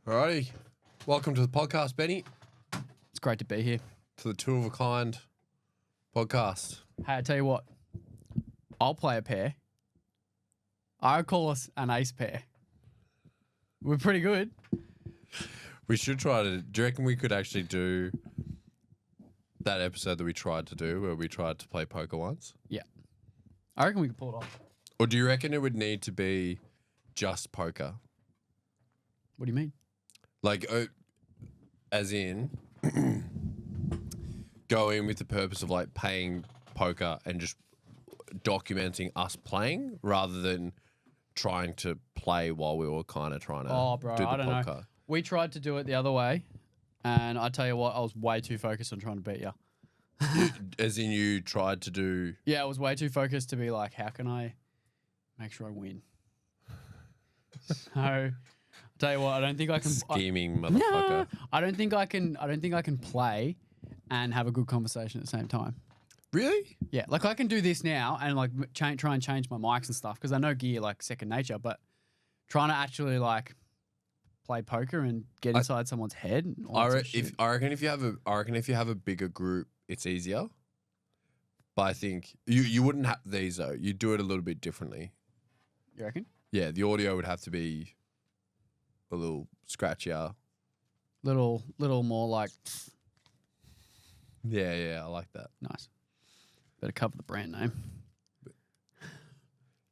Alrighty. Welcome to the podcast, Benny. It's great to be here. To the Two of a Kind podcast. Hey, I tell you what, I'll play a pair. I'll call us an ace pair. We're pretty good. We should try to. Do you reckon we could actually do that episode that we tried to do where we tried to play poker once? Yeah. I reckon we can pull it off. Or do you reckon it would need to be just poker? What do you mean? Like, as in, go in with the purpose of like paying poker and just documenting us playing rather than trying to play while we were kind of trying to do the I don't poker. know. We tried to do it the other way, and I tell you what, I was way too focused on trying to beat you. As in you tried to do... Yeah, I was way too focused to be like, how can I make sure I win? So, I'll tell you what, I don't think I can... Scheming motherfucker. No, I don't think I can play and have a good conversation at the same time. Really? Yeah, like I can do this now and like try and change my mics and stuff because I know gear like second nature, but trying to actually like play poker and get inside someone's head. And all that sort of shit. I reckon if you have a bigger group, it's easier. But I think you wouldn't have these though. You do it a little bit differently. You reckon? Yeah, the audio would have to be a little scratchier. Little more like Yeah, I like that. nice. Better cover the brand name.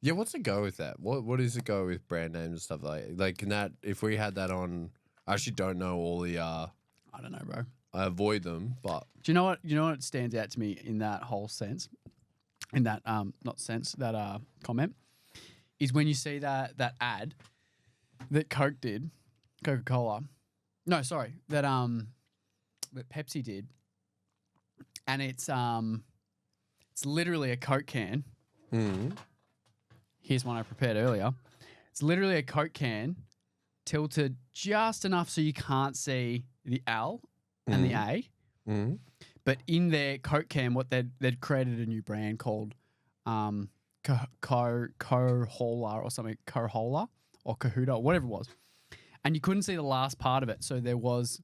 Yeah, what's the go with that? What is the go with brand names and stuff like can that if we had that on? I actually don't know all the. I don't know, bro. I avoid them, but Do you know what? You know what stands out to me in that whole sense, in that comment, is when you see that ad that Coke did, Coca-Cola. No, sorry, that Pepsi did, and it's literally a Coke can. Here's one I prepared earlier. It's literally a Coke can tilted just enough so you can't see the L and the A. But in their Coke can, what they'd created a new brand called Cohola or something, Cohola or Kahuda, whatever it was. And you couldn't see the last part of it. So there was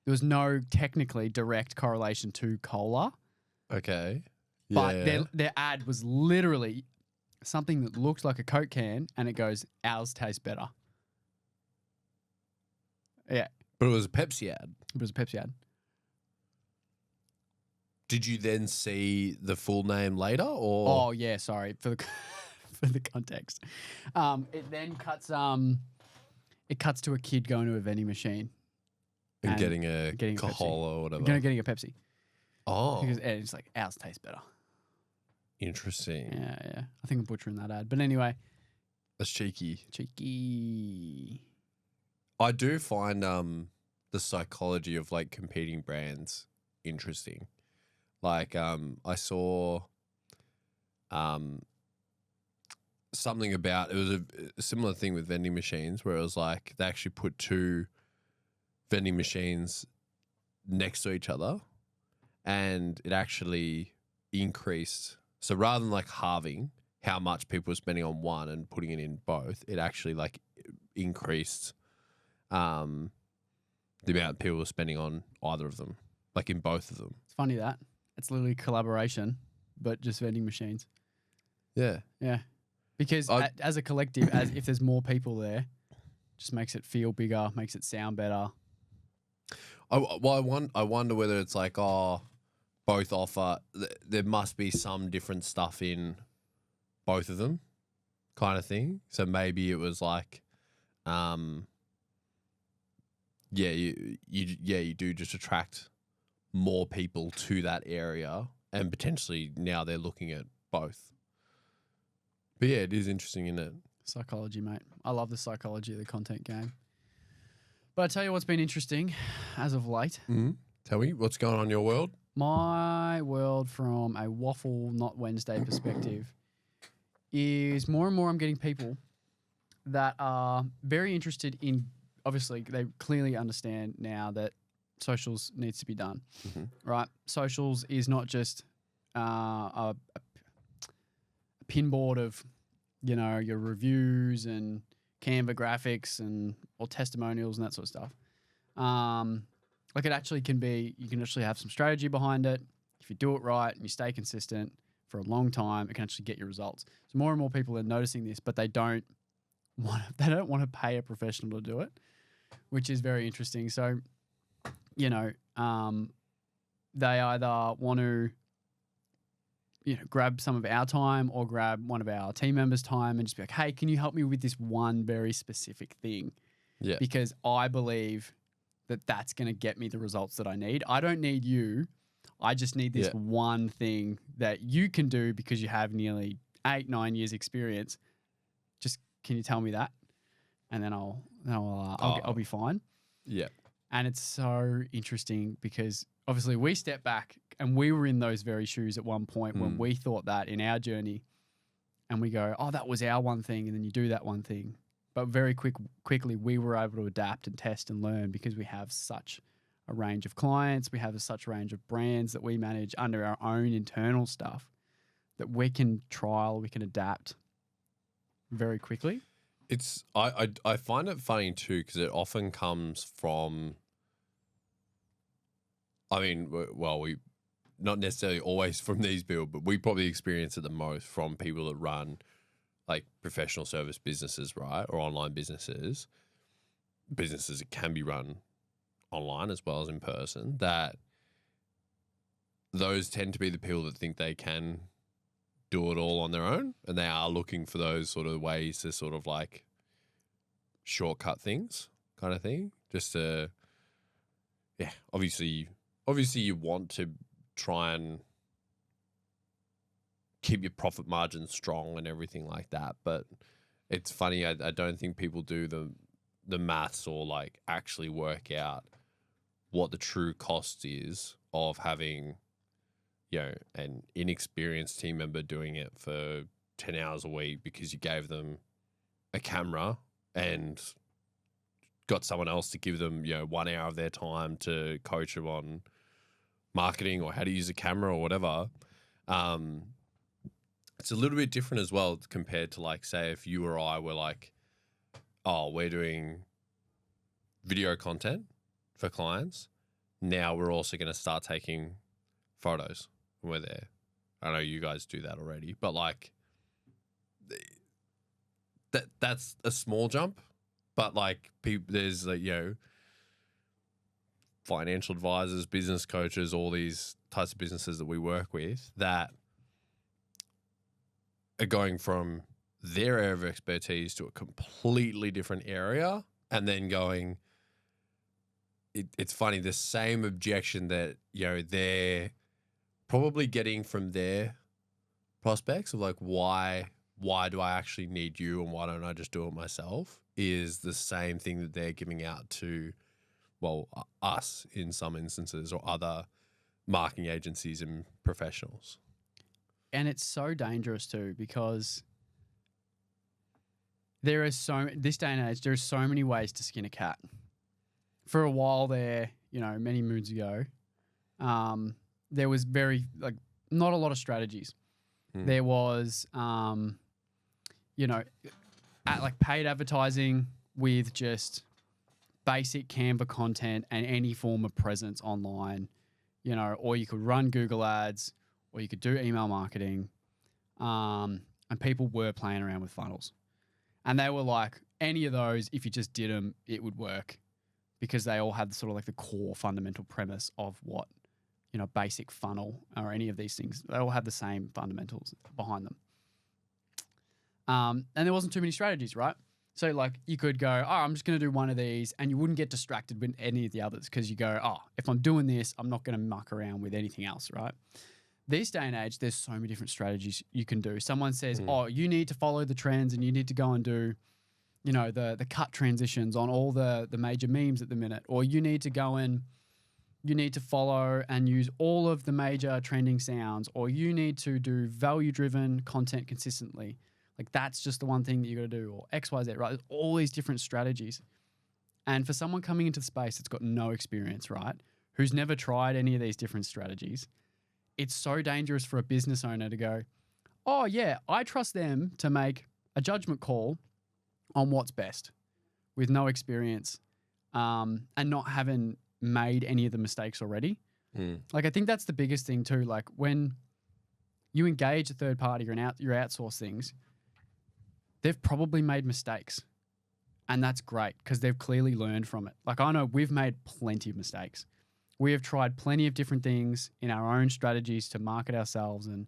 no technically direct correlation to cola. okay. But Yeah. their ad was literally something that looks like a Coke can and it goes, ours tastes better. Yeah, But it was a Pepsi ad. it was a Pepsi ad. Did you then see the full name later, or Oh yeah, sorry for the for the context. It then cuts it cuts to a kid going to a vending machine and and getting a getting a Pepsi. Cohola or whatever? getting a Pepsi. Oh, Because and it's like ours tastes better. interesting. Yeah. I think I'm butchering that ad. But anyway, That's cheeky. cheeky. I do find the psychology of like competing brands interesting. Like I saw something about it was a similar thing with vending machines where it was like they actually put two vending machines next to each other and it actually increased. So rather than like halving how much people were spending on one and putting it in both, it actually like increased the amount people were spending on either of them, like in both of them. It's funny that. It's literally collaboration, but just vending machines. Yeah. Yeah. Because as a collective, as if there's more people there, just makes it feel bigger, makes it sound better. I wonder whether it's like, both offer, there must be some different stuff in both of them kind of thing. So maybe it was like, you do just attract more people to that area and potentially now they're looking at both. But yeah, it is interesting, isn't it? Psychology, mate. I love the psychology of the content game. But I tell you what's been interesting as of late. Mm-hmm. Tell me, what's going on in your world? My world from a waffle not Wednesday perspective is more and more I'm getting people that are very interested in, obviously they clearly understand now that socials needs to be done, right? Socials is not just a pinboard of, you know, your reviews and Canva graphics or testimonials and that sort of stuff. Like it actually can be, you can actually have some strategy behind it. If you do it right and you stay consistent for a long time, it can actually get you results. So more and more people are noticing this, but they don't want to pay a professional to do it, which is very interesting. So, you know, they either want to, you know, grab some of our time or grab one of our team members' time and just be like, hey, can you help me with this one very specific thing? Yeah. Because I believe that that's going to get me the results that I need. I don't need you. I just need this one thing that you can do because you have nearly 8-9 years experience. Just, can you tell me that? And then I'll be fine. Yeah. And it's so interesting because obviously we step back and we were in those very shoes at one point when we thought that in our journey, and we go, oh, that was our one thing. And then you do that one thing. But very quickly, we were able to adapt and test and learn because we have such a range of clients. We have such a range of brands that we manage under our own internal stuff that we can trial, we can adapt very quickly. It's I find it funny too because it often comes from. I mean, well, we not necessarily always from these people, but we probably experience it the most from people that run like professional service businesses, right, or online businesses that can be run online as well as in person. That those tend to be the people that think they can do it all on their own, and they are looking for those sort of ways to sort of like shortcut things, kind of thing. Just to, yeah, obviously you want to try and keep your profit margins strong and everything like that, but it's funny. I don't think people do the maths or like actually work out what the true cost is of having, you know, an inexperienced team member doing it for 10 hours a week because you gave them a camera and got someone else to give them, you know, 1 hour of their time to coach them on marketing or how to use a camera or whatever. It's a little bit different as well compared to like, say, if you or I were like, oh, we're doing video content for clients. Now we're also going to start taking photos when we're there. I know you guys do that already, but like that's a small jump. But like there's like, you know, financial advisors, business coaches, all these types of businesses that we work with that are going from their area of expertise to a completely different area and then going, it's funny, the same objection that, you know, they're probably getting from their prospects of like, why do I actually need you and why don't I just do it myself, is the same thing that they're giving out to, well, us in some instances or other marketing agencies and professionals. And it's so dangerous too because this day and age, there are so many ways to skin a cat. For a while there, you know, many moons ago, there was not a lot of strategies. There was, you know, paid advertising with just basic Canva content and any form of presence online, you know, or you could run Google ads or you could do email marketing. And people were playing around with funnels. And they were like, any of those, if you just did them, it would work because they all had sort of like the core fundamental premise of what, you know, basic funnel or any of these things. They all had the same fundamentals behind them. And there wasn't too many strategies, right? So like you could go, oh, I'm just going to do one of these, and you wouldn't get distracted with any of the others because you go, oh, if I'm doing this, I'm not going to muck around with anything else, right? This day and age, there's so many different strategies you can do. Someone says, oh, you need to follow the trends and you need to go and do, you know, the cut transitions on all the major memes at the minute, or you need to go and you need to follow and use all of the major trending sounds, or you need to do value-driven content consistently. Like that's just the one thing that you got to do, or X, Y, Z, right? There's all these different strategies. And for someone coming into the space that's got no experience, right, who's never tried any of these different strategies, it's so dangerous for a business owner to go, oh yeah, I trust them to make a judgment call on what's best with no experience, and not having made any of the mistakes already. Mm. Like, I think that's the biggest thing too. Like, when you engage a third party or you outsource things, they've probably made mistakes. And that's great because they've clearly learned from it. Like, I know we've made plenty of mistakes. We have tried plenty of different things in our own strategies to market ourselves and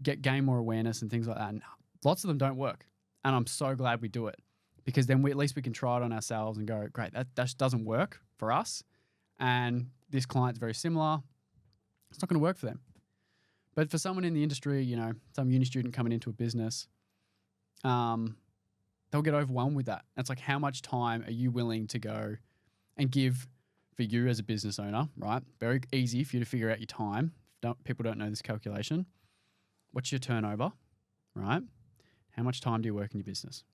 gain more awareness and things like that. And lots of them don't work. And I'm so glad we do it, because then at least we can try it on ourselves and go, great, that just doesn't work for us. And this client's very similar. It's not going to work for them. But for someone in the industry, you know, some uni student coming into a business, they'll get overwhelmed with that. It's like, how much time are you willing to go and give for you as a business owner, right? Very easy for you to figure out your time. People don't know this calculation. What's your turnover, right? How much time do you work in your business?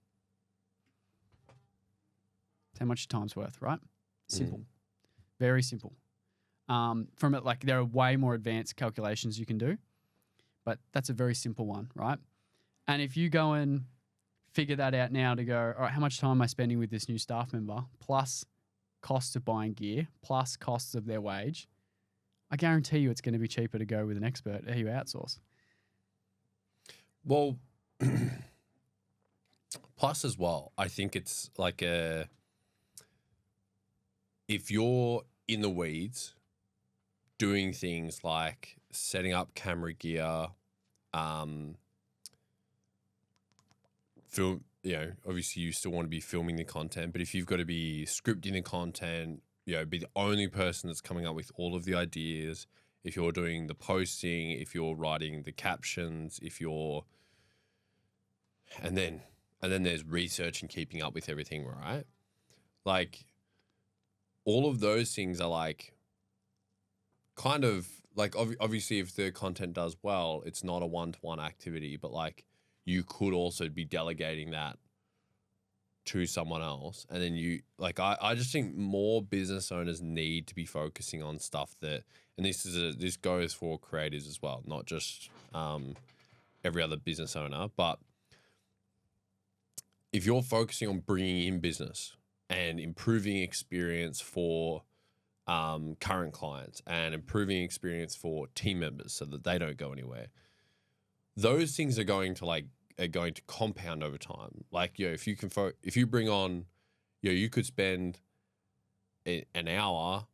How much your time's worth, right? Simple. Very simple. From it, like, there are way more advanced calculations you can do, but that's a very simple one, right? And if you go and figure that out now to go, all right, how much time am I spending with this new staff member, plus costs of buying gear, plus costs of their wage, I guarantee you it's going to be cheaper to go with an expert who you outsource. Well, plus as well, I think it's like if you're in the weeds doing things like setting up camera gear, film, you know, obviously you still want to be filming the content, but if you've got to be scripting the content, you know, be the only person that's coming up with all of the ideas, if you're doing the posting, if you're writing the captions, if you're, and then there's research and keeping up with everything, right? Like, all of those things are like, kind of like, obviously if the content does well, it's not a one-to-one activity, but like, you could also be delegating that to someone else. And then you, like, I just think more business owners need to be focusing on stuff that, and this goes for creators as well, not just every other business owner, but if you're focusing on bringing in business and improving experience for current clients and improving experience for team members so that they don't go anywhere, those things are going to compound over time. Like, you know, if you bring on, you know, you could spend an hour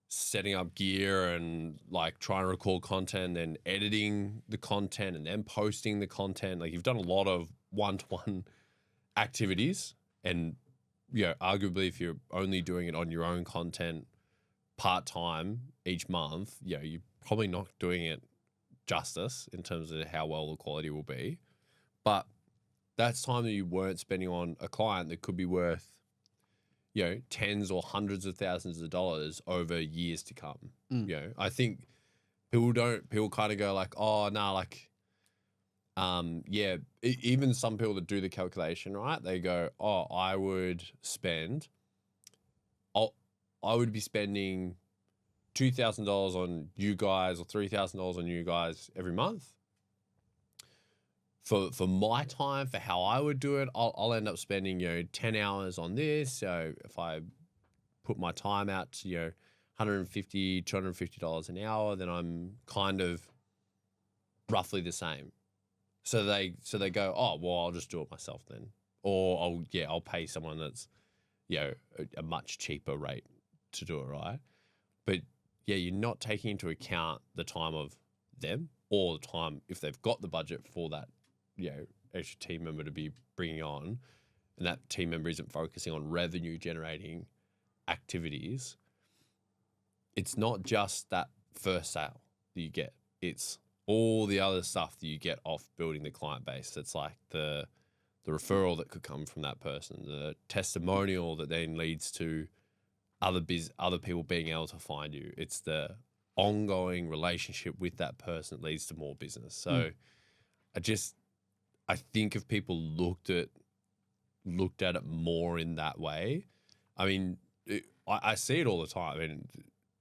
setting up gear and like trying to record content and editing the content and then posting the content. Like, you've done a lot of one-to-one activities, and, you know, arguably if you're only doing it on your own content part-time each month, you know, you're probably not doing it justice in terms of how well the quality will be. But that's time that you weren't spending on a client that could be worth, you know, tens or hundreds of thousands of dollars over years to come. You know, I think people kind of go like, oh, nah, like, yeah, even some people that do the calculation, right? They go, oh, I would be spending $2,000 on you guys or $3,000 on you guys every month. For my time, for how I would do it, I'll end up spending, you know, 10 hours on this. So if I put my time out to, you know, $150, $250 an hour, then I'm kind of roughly the same. So they go, oh, well, I'll just do it myself then. Or I'll pay someone that's, you know, a much cheaper rate to do it, right? But yeah, you're not taking into account the time of them or the time if they've got the budget for that, you know, extra team member to be bringing on, and that team member isn't focusing on revenue generating activities. It's not just that first sale that you get. It's all the other stuff that you get off building the client base. It's like the referral that could come from that person, the testimonial that then leads to other people being able to find you. It's the ongoing relationship with that person that leads to more business. So I think if people looked at it more in that way, I mean, I see it all the time. I mean,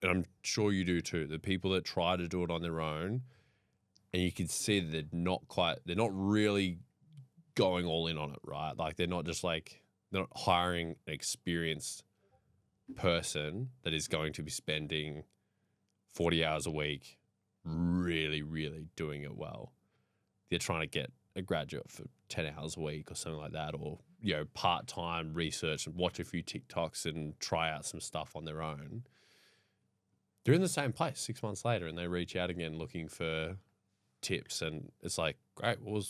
and I'm sure you do too. The people that try to do it on their own, and you can see that they're not really going all in on it, right? Like, they're not just like, they're not hiring an experienced person that is going to be spending 40 hours a week really, really doing it well. They're trying to get a graduate for 10 hours a week or something like that, or, you know, part-time research and watch a few TikToks and try out some stuff on their own. They're in the same place 6 months later and they reach out again looking for tips, and it's like, great, well, you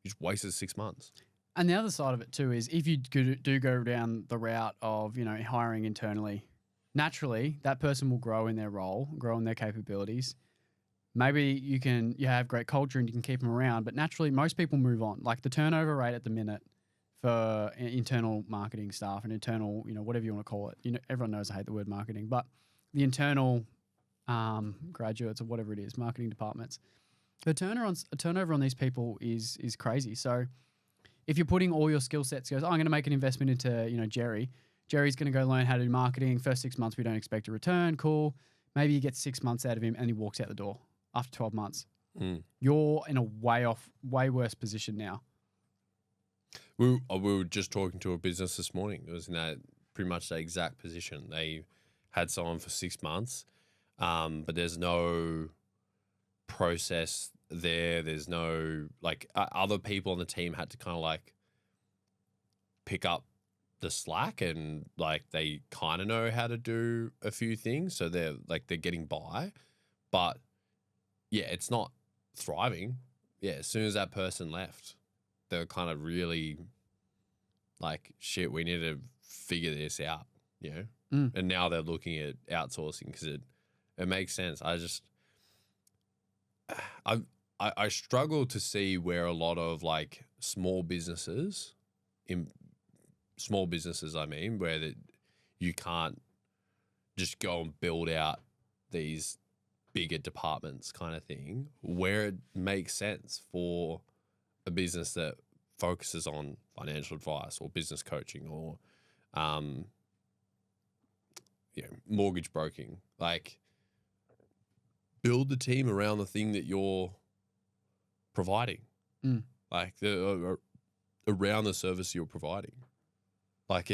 just wasted 6 months. And the other side of it too is if you do go down the route of, you know, hiring internally, naturally that person will grow in their role, grow in their capabilities. Maybe you have great culture and you can keep them around, but naturally most people move on. Like the turnover rate at the minute for internal marketing staff and internal, you know, whatever you want to call it. You know, everyone knows I hate the word marketing, but the internal graduates or whatever it is, marketing departments, the turnover on these people is crazy. So if you're putting all your skill sets, goes, oh, I'm going to make an investment into, you know, Jerry. Jerry's going to go learn how to do marketing. First 6 months, we don't expect a return. Cool. Maybe you get 6 months out of him and he walks out the door after 12 months. You're in a way worse position now. We were just talking to a business this morning. It was in that pretty much the exact position. They had someone for 6 months, but there's no process there. There's no, like, other people on the team had to kind of like pick up the slack, and like they kind of know how to do a few things, so they're getting by, but yeah, it's not thriving. Yeah, as soon as that person left, they were kind of really like, shit, we need to figure this out, you know. And now they're looking at outsourcing because it makes sense. I struggle to see where a lot of like small businesses, I mean, where that you can't just go and build out these bigger departments kind of thing, where it makes sense for a business that focuses on financial advice or business coaching or, you know, mortgage broking. Like, build the team around the thing that you're providing, like around the service you're providing. Like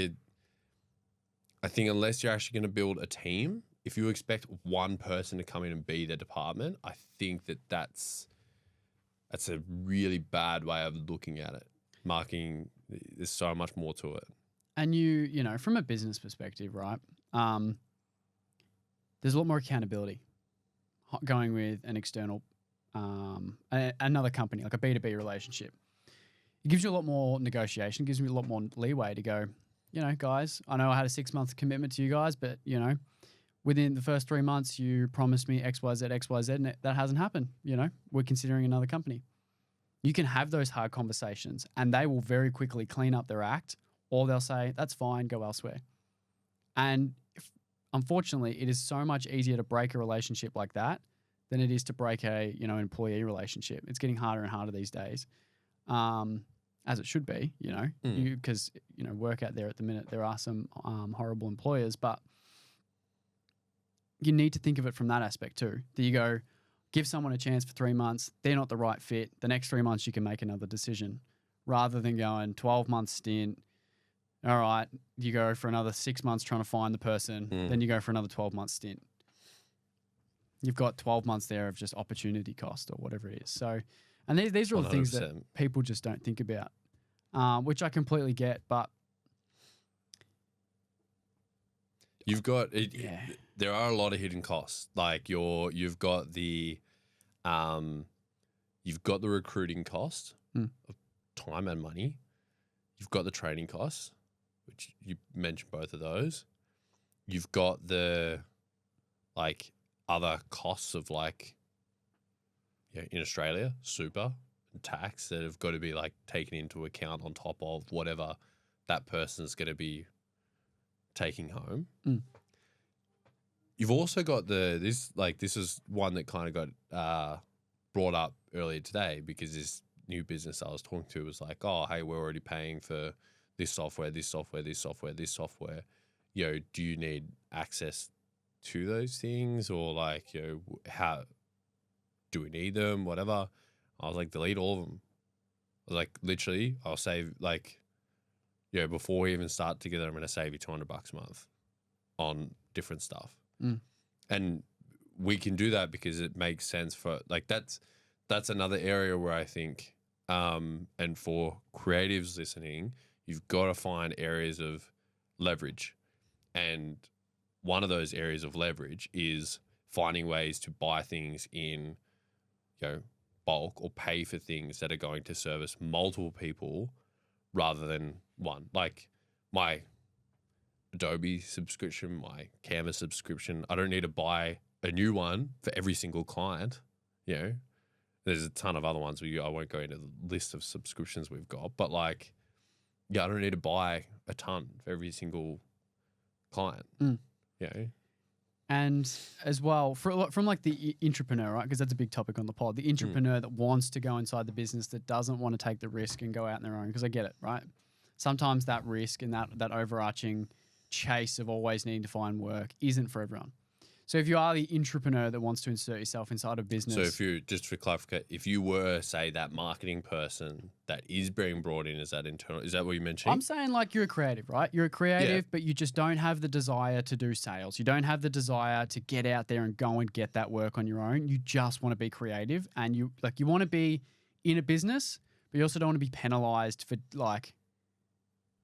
I think unless you're actually going to build a team, if you expect one person to come in and be their department, I think that's a really bad way of looking at it. Marketing, there's so much more to it. And you know, from a business perspective, right? There's a lot more accountability going with an external, another company, like a B2B relationship. It gives you a lot more negotiation, gives me a lot more leeway to go, you know, guys, I know I had a 6 month commitment to you guys, but, you know, within the first 3 months, you promised me X, Y, Z, and that hasn't happened. You know, we're considering another company. You can have those hard conversations and they will very quickly clean up their act, or they'll say, that's fine, go elsewhere. And unfortunately, it is so much easier to break a relationship like that than it is to break a, you know, employee relationship. It's getting harder and harder these days, as it should be, you know, because, you know, work out there at the minute, there are some horrible employers, but you need to think of it from that aspect too. That you go, give someone a chance for 3 months, they're not the right fit. The next 3 months you can make another decision, rather than going 12-month stint. All right, you go for another 6 months trying to find the person, then you go for another 12-month stint. You've got 12 months there of just opportunity cost or whatever it is. So, and these are all the things that people just don't think about, which I completely get, but you've got it. Yeah. There are a lot of hidden costs. Like you've got the recruiting cost of time and money. You've got the training costs, which you mentioned both of those. You've got the like other costs of like, yeah, in Australia, super and tax that have got to be like taken into account on top of whatever that person's going to be taking home. You've also got this is one that kind of got brought up earlier today, because this new business I was talking to was like, oh, hey, we're already paying for this software, this software, this software, this software. You know, do you need access to those things, or like, you know, how do we need them? Whatever. I was like, delete all of them. I was like, literally, I'll save like before we even start together, I'm going to save you $200 a month on different stuff. And we can do that because it makes sense for like, that's another area where I think, and for creatives listening, you've got to find areas of leverage. And one of those areas of leverage is finding ways to buy things in, bulk or pay for things that are going to service multiple people rather than one. Like my Adobe subscription, my Canva subscription, I don't need to buy a new one for every single client. There's a ton of other ones I won't go into the list of subscriptions we've got, but like, I don't need to buy a ton for every single client. And as well, from like the entrepreneur, right? Because that's a big topic on the pod. The entrepreneur that wants to go inside the business, that doesn't want to take the risk and go out on their own. Because I get it, right? Sometimes that risk and that overarching chase of always needing to find work isn't for everyone. So if you are the entrepreneur that wants to insert yourself inside a business. So if you, just for clarification, if you were, say, that marketing person that is being brought in as that internal, is that what you mentioned? I'm saying like you're a creative, right? You're a creative, but you just don't have the desire to do sales. You don't have the desire to get out there and go and get that work on your own. You just want to be creative, and you want to be in a business, but you also don't want to be penalized for like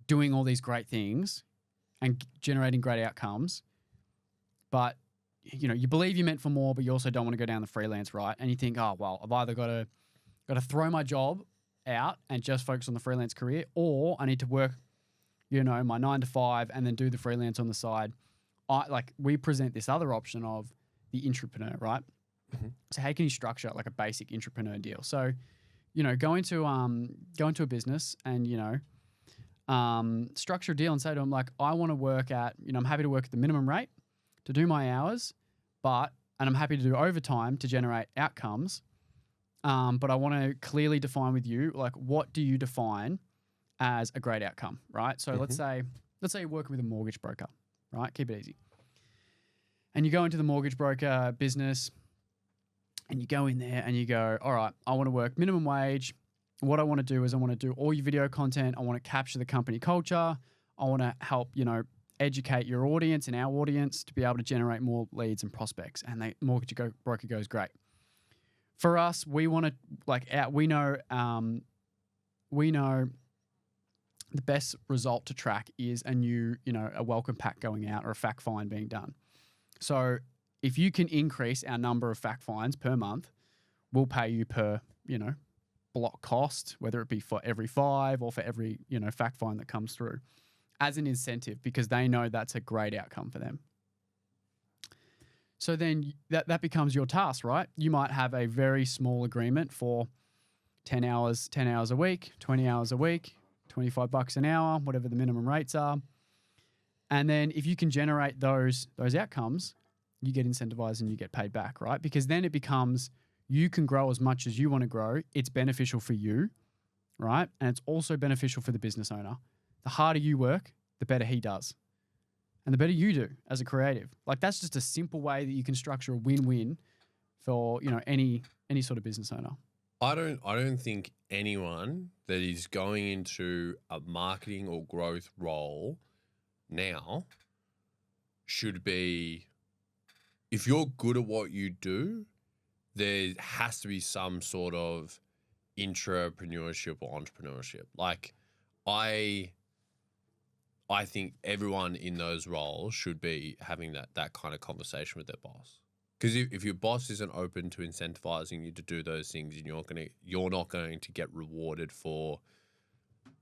doing all these great things and generating great outcomes. But you believe you're meant for more, but you also don't want to go down the freelance, right? And you think, oh, well, I've either got to throw my job out and just focus on the freelance career, or I need to work, my 9 to 5 and then do the freelance on the side. We present this other option of the entrepreneur, right? So how can you structure like a basic entrepreneur deal? So, go into a business and, structure a deal and say to them, like, I want to work at, I'm happy to work at the minimum rate to do my hours, and I'm happy to do overtime to generate outcomes. But I want to clearly define with you, like, what do you define as a great outcome, right? So let's say you're working with a mortgage broker, right? Keep it easy. And you go into the mortgage broker business and you go in there and you go, all right, I want to work minimum wage. What I want to do is I want to do all your video content. I want to capture the company culture. I want to help, educate your audience and our audience to be able to generate more leads and prospects. And the mortgage broker goes, great. For us, we want to we know the best result to track is a welcome pack going out or a fact find being done. So if you can increase our number of fact finds per month, we'll pay you per, block cost, whether it be for every 5 or for every, fact find that comes through, as an incentive, because they know that's a great outcome for them. So then that becomes your task, right? You might have a very small agreement for 10 hours a week, 20 hours a week, $25 an hour, whatever the minimum rates are. And then if you can generate those outcomes, you get incentivized and you get paid back, right? Because then it becomes, you can grow as much as you want to grow. It's beneficial for you, right? And it's also beneficial for the business owner. The harder you work, the better he does. And the better you do as a creative. Like, that's just a simple way that you can structure a win-win for, any sort of business owner. I don't think anyone that is going into a marketing or growth role now should be, if you're good at what you do, there has to be some sort of intrapreneurship or entrepreneurship. Like, I think everyone in those roles should be having that kind of conversation with their boss. Because if your boss isn't open to incentivizing you to do those things, and you're not going to get rewarded for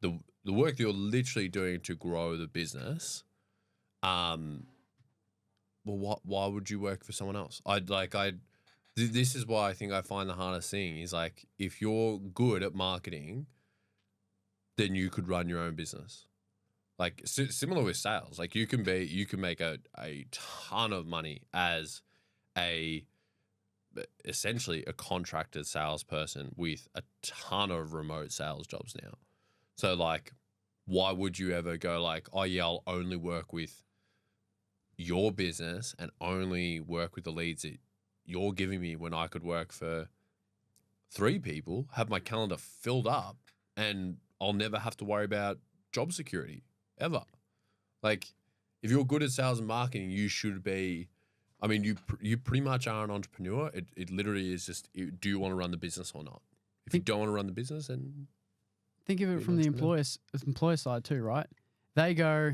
the work that you're literally doing to grow the business, well, why would you work for someone else? This is why I think I find the hardest thing is, like, if you're good at marketing, then you could run your own business. Like, similar with sales, like you can make a ton of money as essentially a contracted salesperson with a ton of remote sales jobs now. So, like, why would you ever go like, oh yeah, I'll only work with your business and only work with the leads that you're giving me, when I could work for 3 people, have my calendar filled up, and I'll never have to worry about job security ever. Like, if you're good at sales and marketing, you should be. I mean, you pretty much are an entrepreneur. It literally is just, do you want to run the business or not? If you don't want to run the business, then think of be it an from the entrepreneur. employer side too, right? They go,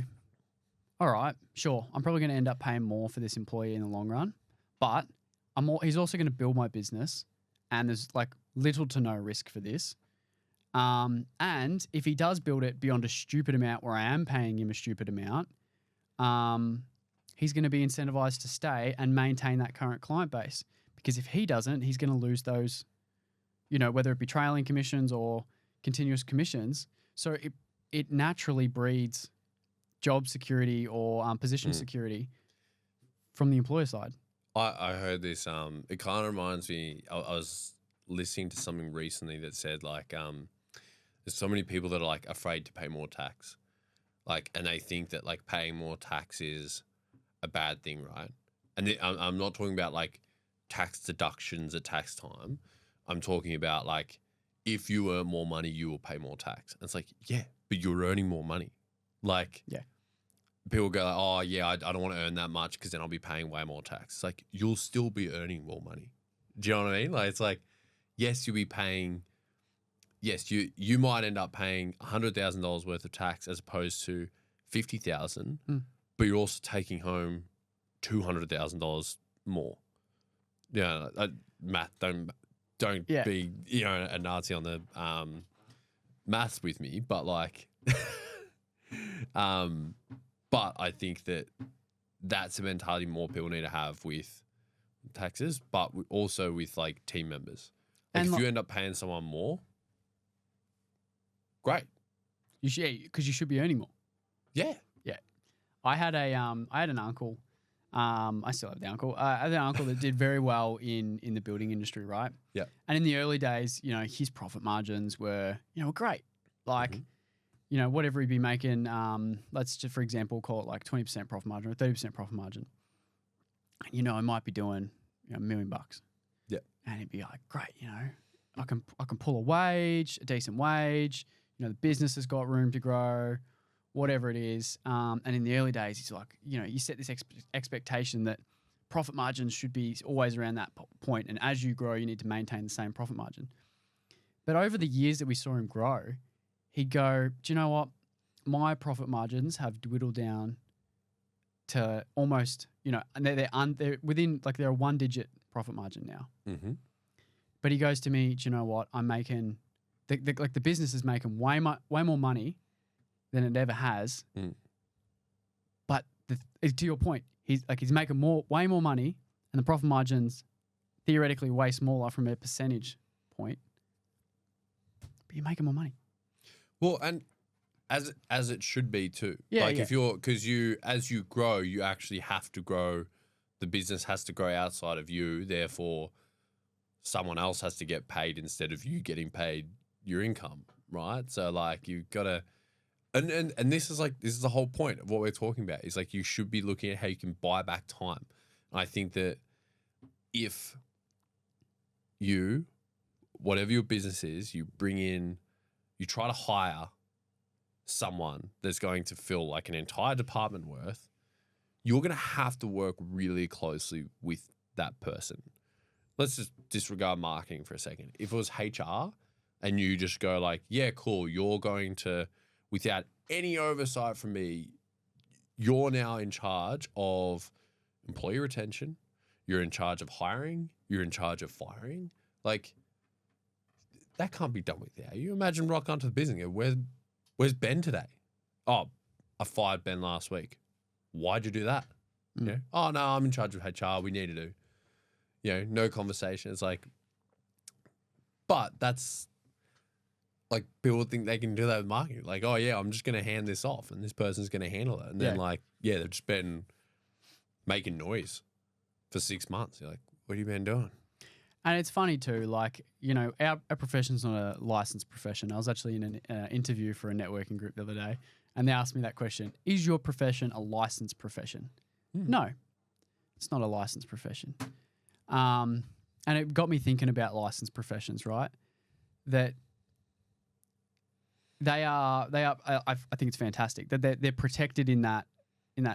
all right, sure, I'm probably going to end up paying more for this employee in the long run, but he's also going to build my business, and there's like little to no risk for this. And if he does build it beyond a stupid amount where I am paying him a stupid amount, he's going to be incentivized to stay and maintain that current client base. Because if he doesn't, he's going to lose those, whether it be trailing commissions or continuous commissions. So it naturally breeds job security or position security from the employer side. I heard this. It kind of reminds me. I was listening to something recently that said like, there's so many people that are like afraid to pay more tax, like, and they think that like paying more tax is a bad thing, right? And I'm not talking about like tax deductions at tax time. I'm talking about like, if you earn more money, you will pay more tax. And it's like, yeah, but you're earning more money. Like, yeah. People go like, oh yeah, I don't want to earn that much because then I'll be paying way more tax. It's like, you'll still be earning more money. Do you know what I mean? Like, it's like, yes, you'll be paying. Yes, you might end up paying $100,000 worth of tax as opposed to $50,000, but you're also taking home $200,000 more. Yeah, math. Don't be a Nazi on the maths with me, but like, but I think that that's a mentality more people need to have with taxes, but also with like team members. Like, if you end up paying someone more, great. You should, because you should be earning more. Yeah. Yeah. I had an uncle. I still have the uncle. I had an uncle that did very well in the building industry, right? Yeah. And in the early days, his profit margins were great. Like, whatever he'd be making, let's just, for example, call it like 20% profit margin or 30% profit margin. I might be doing $1 million. Yeah. And he'd be like, great, I can pull a decent wage. The business has got room to grow, whatever it is. And in the early days, he's like, you set this expectation that profit margins should be always around that point. And as you grow, you need to maintain the same profit margin. But over the years that we saw him grow, he'd go, do you know what? My profit margins have dwindled down to almost, and they're within, like, they're a 1-digit profit margin now. Mm-hmm. But he goes to me, do you know what? I'm making, the business is making way more money than it ever has. Mm. But to your point, he's making way more money, and the profit margins theoretically way smaller from a percentage point. But you're making more money. Well, and as it should be too. Yeah, like, yeah. because as you grow, you actually have to grow. The business has to grow outside of you. Therefore, someone else has to get paid instead of you getting paid your income, right? So like, you've got to, and this is the whole point of what we're talking about. Is like, you should be looking at how you can buy back time. And I think that if you, whatever your business is, you try to hire someone that's going to fill like an entire department worth, you're going to have to work really closely with that person. Let's just disregard marketing for a second. If it was HR and you just go like, yeah, cool, you're going to, without any oversight from me, you're now in charge of employee retention, you're in charge of hiring, you're in charge of firing. Like, that can't be done without you. Imagine rock onto the business and go, where's Ben today? Oh, I fired Ben last week. Why'd you do that? Mm. Oh, no, I'm in charge of HR. We need to do, no conversation. It's like, but that's like, people think they can do that with marketing. Like, oh yeah, I'm just going to hand this off and this person's going to handle it. And then they've just been making noise for 6 months. You're like, what have you been doing? And it's funny too, like, our profession's not a licensed profession. I was actually in an interview for a networking group the other day, and they asked me that question: is your profession a licensed profession? No, it's not a licensed profession. And it got me thinking about licensed professions, right? That they are. I think it's fantastic that they're protected in that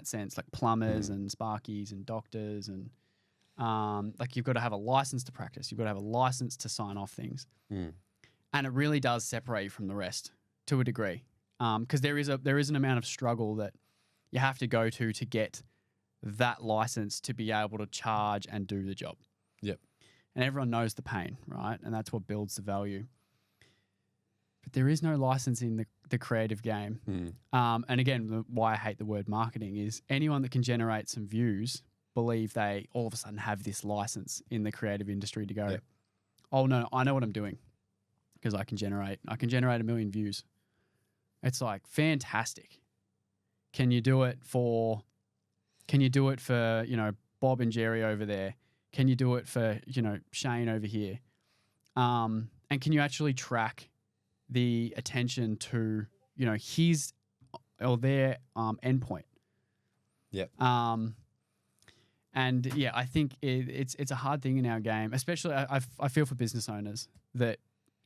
sense, like plumbers and sparkies and doctors and like you've got to have a license to practice. You've got to have a license to sign off things, and it really does separate you from the rest to a degree, because there is an amount of struggle that you have to go to get that license to be able to charge and do the job. Yep. And everyone knows the pain, right? And that's what builds the value. But there is no license in the creative game. And again, why I hate the word marketing is anyone that can generate some views believe they all of a sudden have this license in the creative industry to go, oh no, I know what I'm doing because I can generate 1 million views. It's like, fantastic. Can you do it for, Bob and Jerry over there? Can you do it for, Shane over here? And can you actually track the attention to, his or their endpoint? Yep. And yeah, I think it's a hard thing in our game, especially I feel for business owners that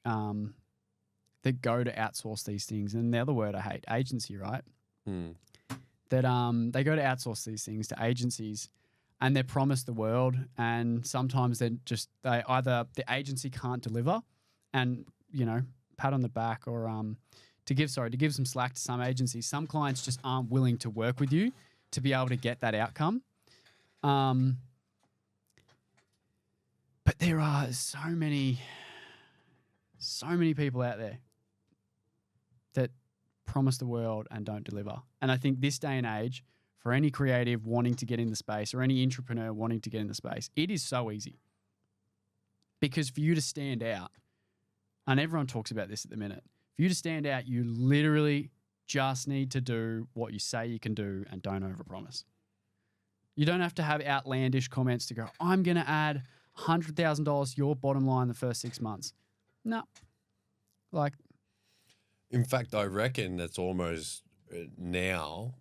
go to outsource these things. And the other word I hate, agency, right? That they go to outsource these things to agencies and they're promised the world, and sometimes they either the agency can't deliver and, pat on the back, or to give some slack to some agencies. Some clients just aren't willing to work with you to be able to get that outcome. But there are so many people out there that promise the world and don't deliver. And I think this day and age, for any creative wanting to get in the space or any entrepreneur wanting to get in the space, it is so easy. Because for you to stand out, and everyone talks about this at the minute, for you to stand out, you literally just need to do what you say you can do and don't overpromise. You don't have to have outlandish comments to go, I'm going to add $100,000 to your bottom line the first 6 months. No. In fact, I reckon that's almost now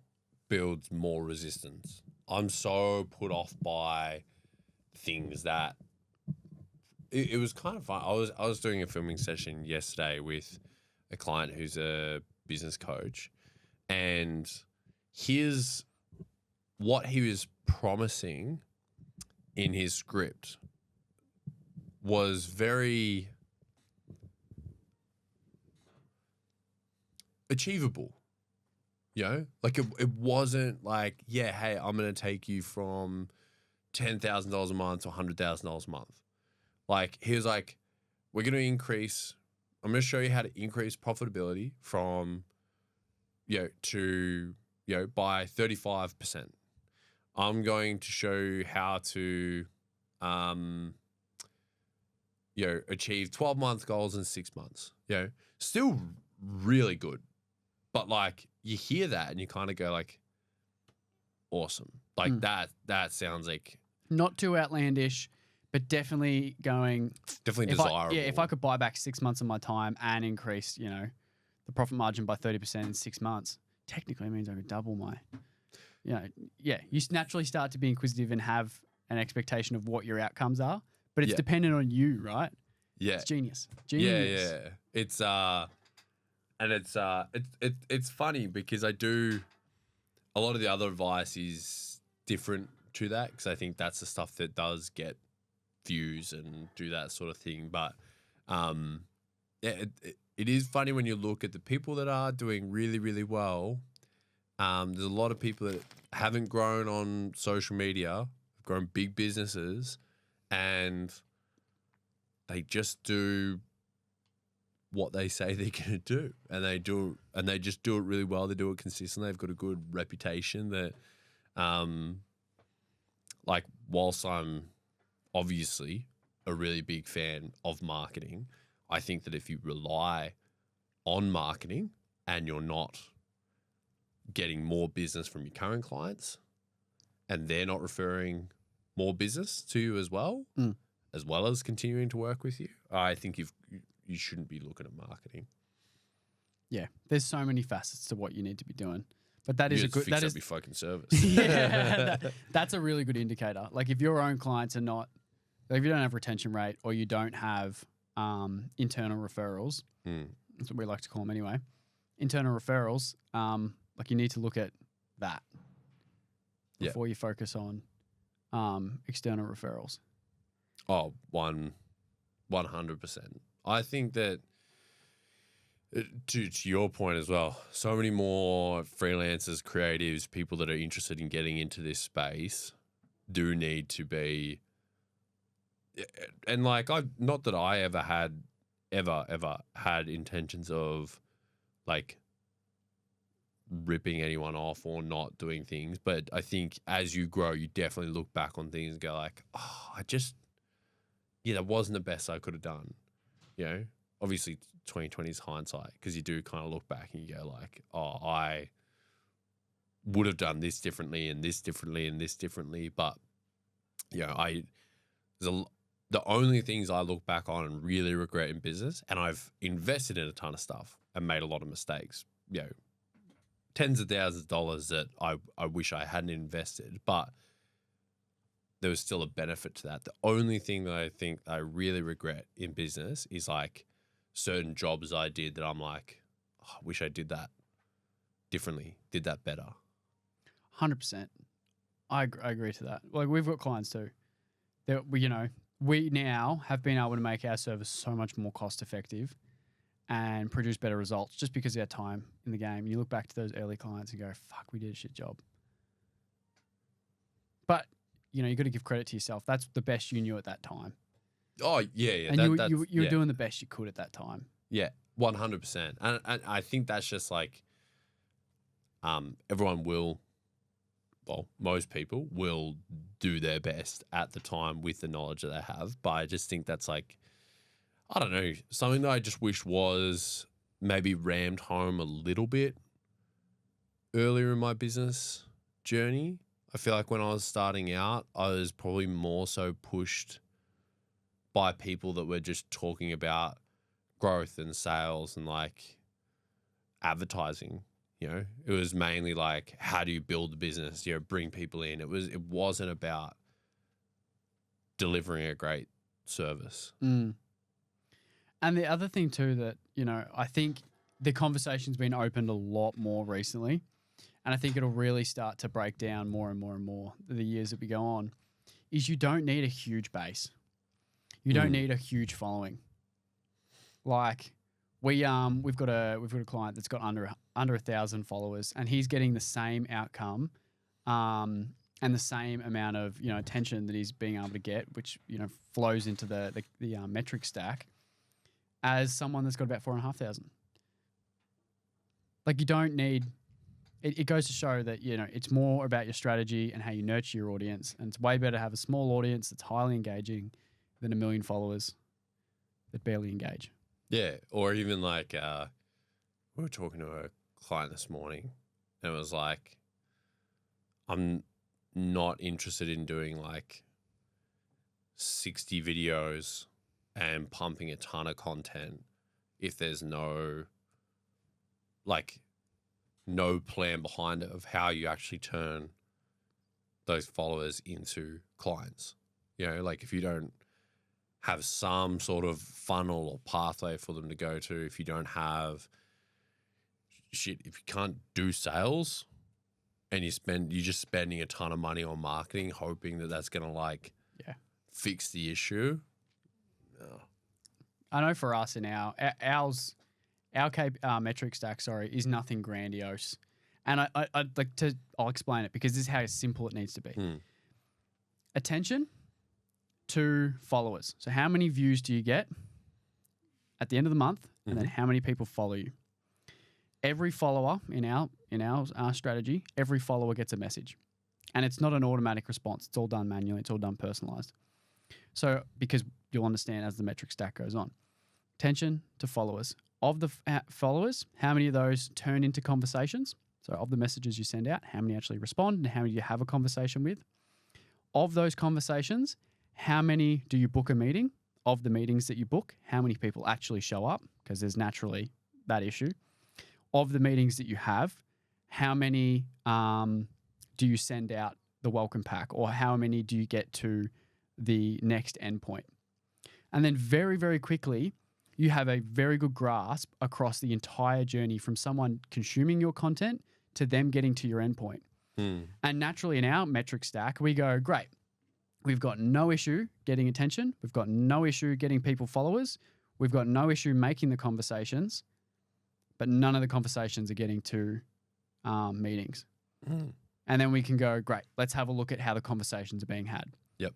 builds more resistance. I'm so put off by things that it was kind of fun. I was doing a filming session yesterday with a client who's a business coach, and here's what he was promising in his script was very achievable. Like it wasn't like, yeah, hey, I'm going to take you from $10,000 a month to $100,000 a month. Like, he was like, I'm going to show you how to increase profitability from, to, by 35%. I'm going to show you how to, achieve 12-month goals in 6 months. Still really good. But like, you hear that and you kind of go like, awesome. Like that sounds like not too outlandish, but definitely desirable. If I could buy back 6 months of my time and increase, the profit margin by 30% in 6 months, technically it means I could double my, you naturally start to be inquisitive and have an expectation of what your outcomes are, but it's dependent on you, right? Yeah. It's genius. Yeah. It's, and it's funny because a lot of the other advice is different to that, because I think that's the stuff that does get views and do that sort of thing. But it is funny when you look at the people that are doing really, really well. There's a lot of people that haven't grown on social media, have grown big businesses, and they just do what they say they're going to do, and they just do it really well. They do it consistently. They've got a good reputation that, like, whilst I'm obviously a really big fan of marketing, I think that if you rely on marketing and you're not getting more business from your current clients and they're not referring more business to you as well as continuing to work with you, I think you shouldn't be looking at marketing. Yeah, there's so many facets to what you need to be doing, but that is a good. That is your fucking service. Yeah, that's a really good indicator. Like, if your own clients are not, like, if you don't have retention rate or you don't have internal referrals, that's what we like to call them anyway. internal referrals, like you need to look at that Yeah. before you focus on external referrals. Oh, 100%. I think that to your point as well, so many more freelancers, creatives, people that are interested in getting into this space do need to be, and like not that I ever had intentions of like ripping anyone off or not doing things, but I think as you grow, you definitely look back on things and go like, oh, that wasn't the best I could have done. You know, obviously 2020 is hindsight, because you do kind of look back and you go like, oh, I would have done this differently and this differently and this differently. But, you know, the only things I look back on and really regret in business, and I've invested in a ton of stuff and made a lot of mistakes, you know, tens of thousands of dollars that I wish I hadn't invested, but there was still a benefit to that. The only thing that I think I really regret in business is like certain jobs I did that I'm like, oh, I wish I did that differently, did that better. 100%. I agree to that. Like we've got clients too that we now have been able to make our service so much more cost effective and produce better results just because of our time in the game. You look back to those early clients and go, fuck, we did a shit job. But, you got to give credit to yourself. That's the best you knew at that time. Oh, yeah. And you were doing the best you could at that time. Yeah, 100%. And I think that's just like everyone will, well, most people will do their best at the time with the knowledge that they have. But I just think that's like, I don't know, something that I just wish was maybe rammed home a little bit earlier in my business journey. I feel like when I was starting out, I was probably more so pushed by people that were just talking about growth and sales and like advertising. It was mainly like, how do you build the business? Bring people in. It wasn't about delivering a great service. Mm. And the other thing too that, I think the conversation's been opened a lot more recently, and I think it'll really start to break down more and more and more the years that we go on, is you don't need a huge base. You don't need a huge following. Like we've got a client that's got under 1,000 followers, and he's getting the same outcome and the same amount of attention that he's being able to get, which flows into the metric stack, as someone that's got about 4,500. Like you don't need. It goes to show that it's more about your strategy and how you nurture your audience, and it's way better to have a small audience that's highly engaging than 1 million followers that barely engage. Yeah, or even like we were talking to a client this morning, and it was like, I'm not interested in doing like 60 videos and pumping a ton of content if there's no plan behind it of how you actually turn those followers into clients. Like if you don't have some sort of funnel or pathway for them to go to, if you don't have if you can't do sales and you're just spending a ton of money on marketing, hoping that that's going to fix the issue. No. I know for us in our metric stack, is nothing grandiose. And I'll explain it because this is how simple it needs to be. Attention to followers. So how many views do you get at the end of the month, and then how many people follow you? Every follower in our strategy, every follower gets a message, and it's not an automatic response. It's all done manually. It's all done personalized. So because you'll understand as the metric stack goes on, attention to followers. Of the followers, how many of those turn into conversations? So of the messages you send out, how many actually respond, and how many do you have a conversation with? Of those conversations, how many do you book a meeting? Of the meetings that you book, how many people actually show up? Because there's naturally that issue. Of the meetings that you have, how many do you send out the welcome pack, or how many do you get to the next endpoint? And then very, very quickly, you have a very good grasp across the entire journey from someone consuming your content to them getting to your endpoint. And naturally in our metric stack, we go, great, we've got no issue getting attention. We've got no issue getting people followers. We've got no issue making the conversations, but none of the conversations are getting to meetings. And then we can go, great, let's have a look at how the conversations are being had. Yep.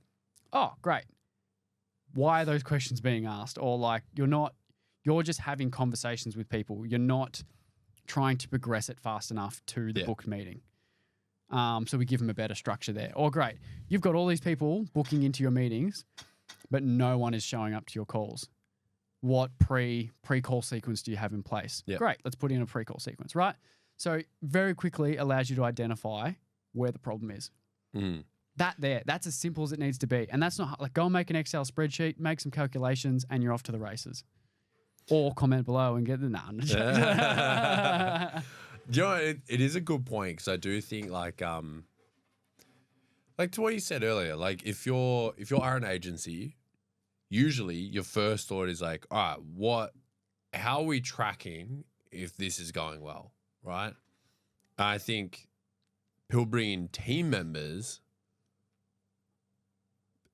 Oh, great. Why are those questions being asked? Or like, you're just having conversations with people. You're not trying to progress it fast enough to the booked meeting. So we give them a better structure there. Or great, you've got all these people booking into your meetings, but no one is showing up to your calls. What pre-call sequence do you have in place? Yep. Great, let's put in a pre-call sequence, right? So very quickly allows you to identify where the problem is. That's as simple as it needs to be. And that's not like, go and make an Excel spreadsheet, make some calculations, and you're off to the races. Or comment below and get the You know, it is a good point, because I do think like to what you said earlier, like if you're an agency, usually your first thought is like, all right, how are we tracking if this is going well, right? I think people bring in team members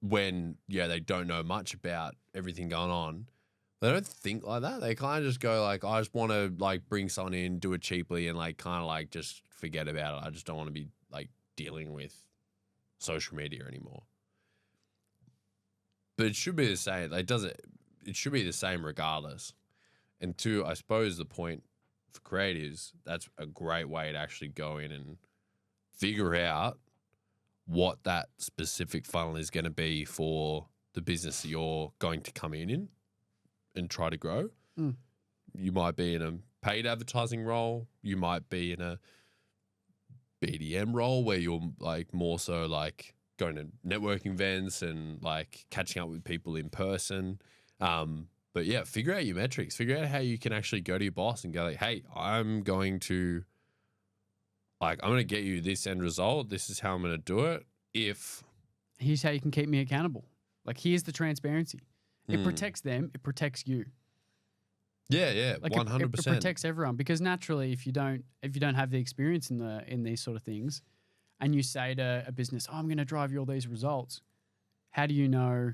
when they don't know much about everything going on. They don't think like that. They kind of just go like, I just want to like bring someone in, do it cheaply, and like kind of like just forget about it. I just don't want to be like dealing with social media anymore. But it should be the same. Like, it should be the same regardless. And two, I suppose the point for creatives, that's a great way to actually go in and figure out what that specific funnel is going to be for the business that you're going to come in and try to grow. You might be in a paid advertising role. You might be in a BDM role where you're like more so like going to networking events and like catching up with people in person. But yeah, figure out your metrics. Figure out how you can actually go to your boss and go like, hey, I'm going to get you this end result. This is how I'm going to do it. Here's how you can keep me accountable. Like, here's the transparency. It protects them. It protects you. Yeah, like 100%. It protects everyone, because naturally, if you don't have the experience in these sort of things, and you say to a business, "Oh, I'm going to drive you all these results," how do you know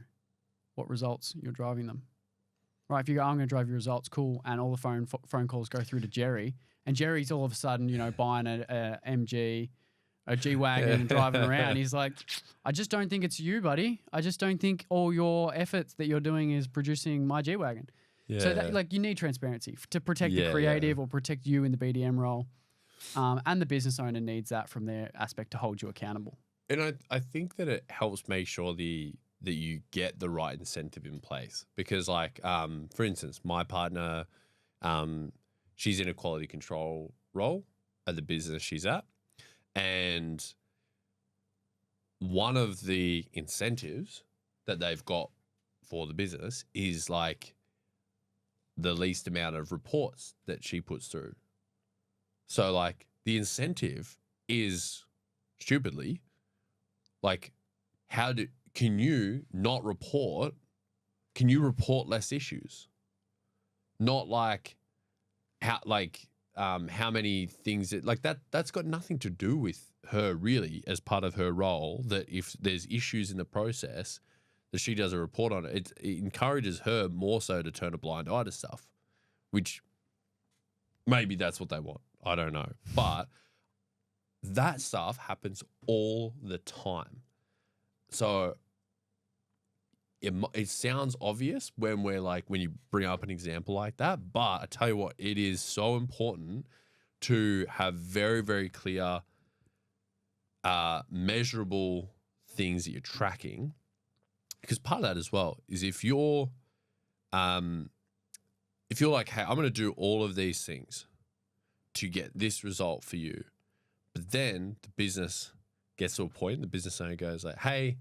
what results you're driving them? Right? If you go, "I'm going to drive your results," cool, and all the phone calls go through to Jerry, and Jerry's all of a sudden, buying a MG. A G-Wagon and driving around. He's like, I just don't think it's you, buddy. I just don't think all your efforts that you're doing is producing my G-Wagon. Yeah. So that, you need transparency to protect the creative or protect you in the BDM role. And the business owner needs that from their aspect to hold you accountable. And I think that it helps make sure that you get the right incentive in place. Because for instance, my partner, she's in a quality control role at the business she's at. And one of the incentives that they've got for the business is like the least amount of reports that she puts through. So like the incentive is stupidly like, can you not report? Can you report less issues? Not like how many things that's got nothing to do with her really as part of her role, that if there's issues in the process that she does a report on it, it encourages her more so to turn a blind eye to stuff, which maybe that's what they want. I don't know. But that stuff happens all the time. So it sounds obvious when you bring up an example like that, but I tell you what, it is so important to have very, very clear, measurable things that you're tracking, because part of that as well is if you're like, hey, I'm going to do all of these things to get this result for you, but then the business gets to a point, the business owner goes like, hey,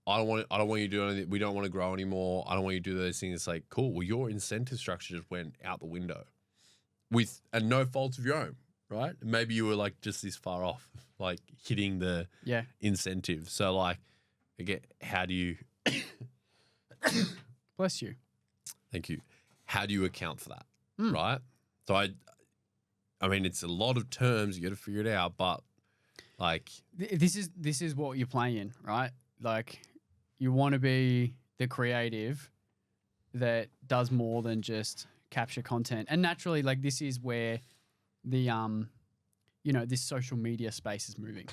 I don't want you to do anything. We don't want to grow anymore. I don't want you to do those things. It's like, cool. Well, your incentive structure just went out the window and no fault of your own, right? Maybe you were like just this far off, like hitting the incentive. So like, again, how do you? Bless you. Thank you. how do you account for that, Mm. right? So I mean, it's a lot of terms. You got to figure it out, but like, This is what you're playing in, right? Like, you want to be the creative that does more than just capture content. And naturally, like, this is where the this social media space is moving.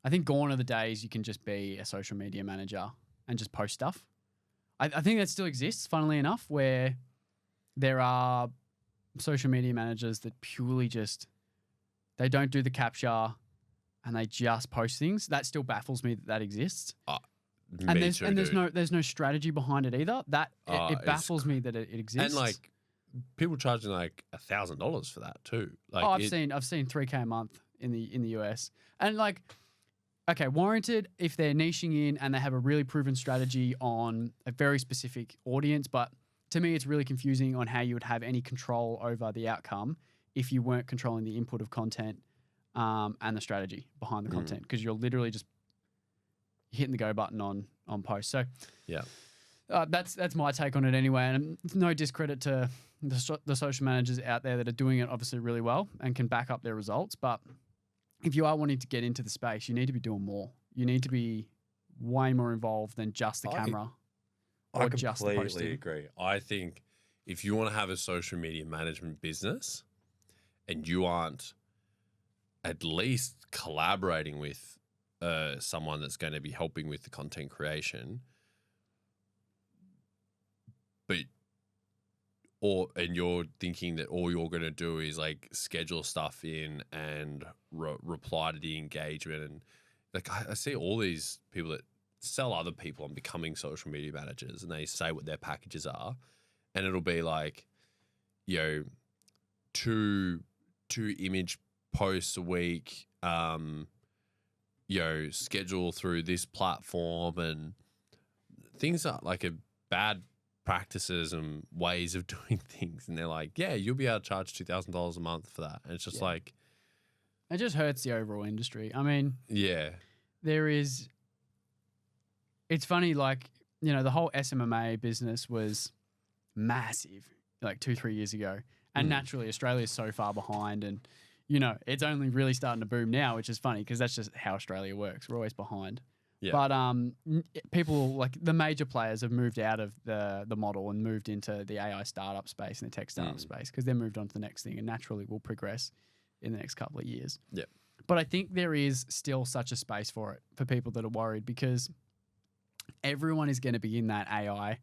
I think gone are the days you can just be a social media manager and just post stuff. I think that still exists, funnily enough, where there are social media managers that purely just they don't do the capture and they just post things. That still baffles me that exists. me too, dude. There's no strategy behind it either. That it It's baffles me that it exists. And like people charging like $1,000 for that too. Like, I've seen $3K a month in the US, and like, okay, warranted if they're niching in and they have a really proven strategy on a very specific audience. But to me, it's really confusing on how you would have any control over the outcome if you weren't controlling the input of content and the strategy behind the content, because you're literally just hitting the go button on post. So yeah. That's my take on it anyway. And no discredit to the social managers out there that are doing it obviously really well and can back up their results. But if you are wanting to get into the space, you need to be doing more. You need to be way more involved than just the camera or just the completely posting. agree. I think if you want to have a social media management business and you aren't at least collaborating with someone that's going to be helping with the content creation, and you're thinking that all you're going to do is like schedule stuff in and reply to the engagement, and like I see all these people that sell other people on becoming social media managers, and they say what their packages are, and it'll be like, you know, two image posts a week, you know, schedule through this platform, and things are like a bad practices and ways of doing things. And they're like, yeah, you'll be able to charge $2,000 a month for that. And it's just like, it just hurts the overall industry. I mean, yeah, it's funny, like, you know, the whole SMMA business was massive like 2-3 years ago. And naturally, Australia is so far behind, and, you know, it's only really starting to boom now, which is funny because that's just how Australia works. We're always behind. Yeah. But people like the major players have moved out of the model and moved into the AI startup space and the tech startup space, because they've moved on to the next thing and naturally will progress in the next couple of years. Yeah. But I think there is still such a space for it for people that are worried, because everyone is going to be in that AI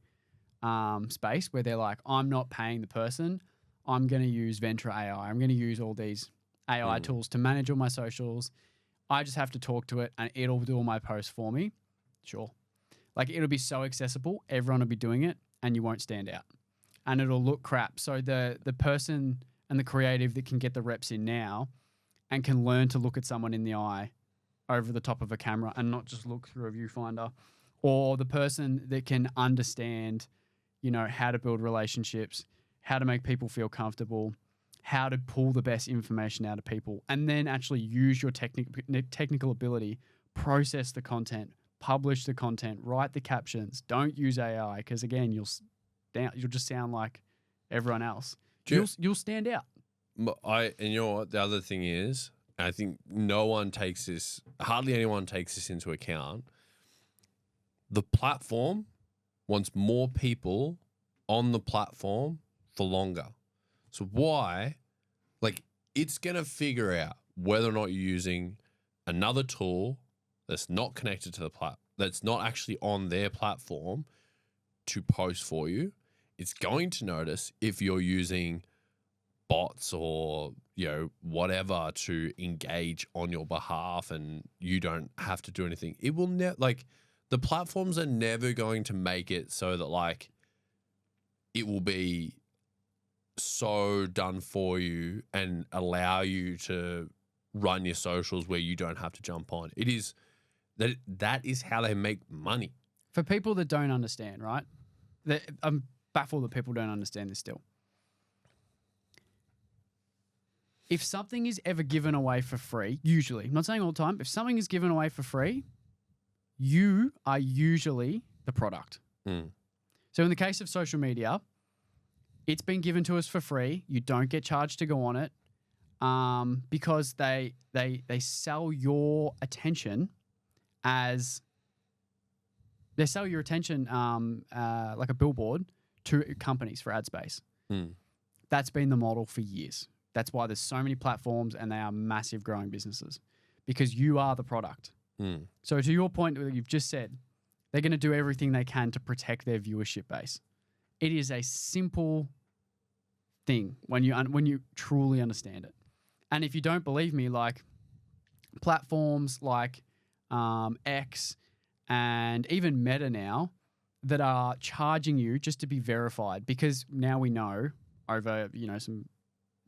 space where they're like, I'm not paying the person. I'm going to use Ventra AI. I'm going to use all these AI tools to manage all my socials. I just have to talk to it and it'll do all my posts for me. Sure. Like, it'll be so accessible. Everyone will be doing it and you won't stand out. And it'll look crap. So the person and the creative that can get the reps in now and can learn to look at someone in the eye over the top of a camera and not just look through a viewfinder, or the person that can understand, you know, how to build relationships, how to make people feel comfortable, how to pull the best information out of people, and then actually use your technical ability, process the content, publish the content, write the captions. Don't use AI, because again, you'll just sound like everyone else. You'll stand out. And you know what? The other thing is, I think hardly anyone takes this into account. The platform wants more people on the platform for longer. So why? Like, it's going to figure out whether or not you're using another tool that's not connected to the that's not actually on their platform to post for you. It's going to notice if you're using bots or, you know, whatever to engage on your behalf and you don't have to do anything. It will the platforms are never going to make it so that like it will be so done for you and allow you to run your socials where you don't have to jump on. It is that is how they make money. For people that don't understand, right? I'm baffled that people don't understand this still. If something is ever given away for free, usually, I'm not saying all the time, if something is given away for free, you are usually the product. So in the case of social media, It's been given to us for free. You don't get charged to go on it, because they sell your attention as they sell your attention like a billboard to companies for ad space. Mm. That's been the model for years. That's why there's so many platforms and they are massive growing businesses because you are the product. Mm. So to your point that you've just said, they're going to do everything they can to protect their viewership base. It is a simple thing when you truly understand it. And if you don't believe me, like platforms like X and even Meta now that are charging you just to be verified, because now we know over some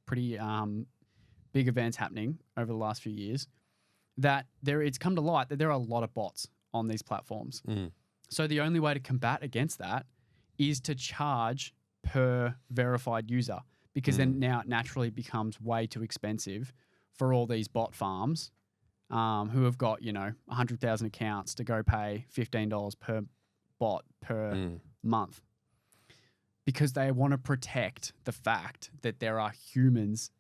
pretty big events happening over the last few years that it's come to light that there are a lot of bots on these platforms. Mm. So the only way to combat against that is to charge per verified user, because then now it naturally becomes way too expensive for all these bot farms who have got 100,000 accounts to go pay $15 per bot per month, because they want to protect the fact that there are humans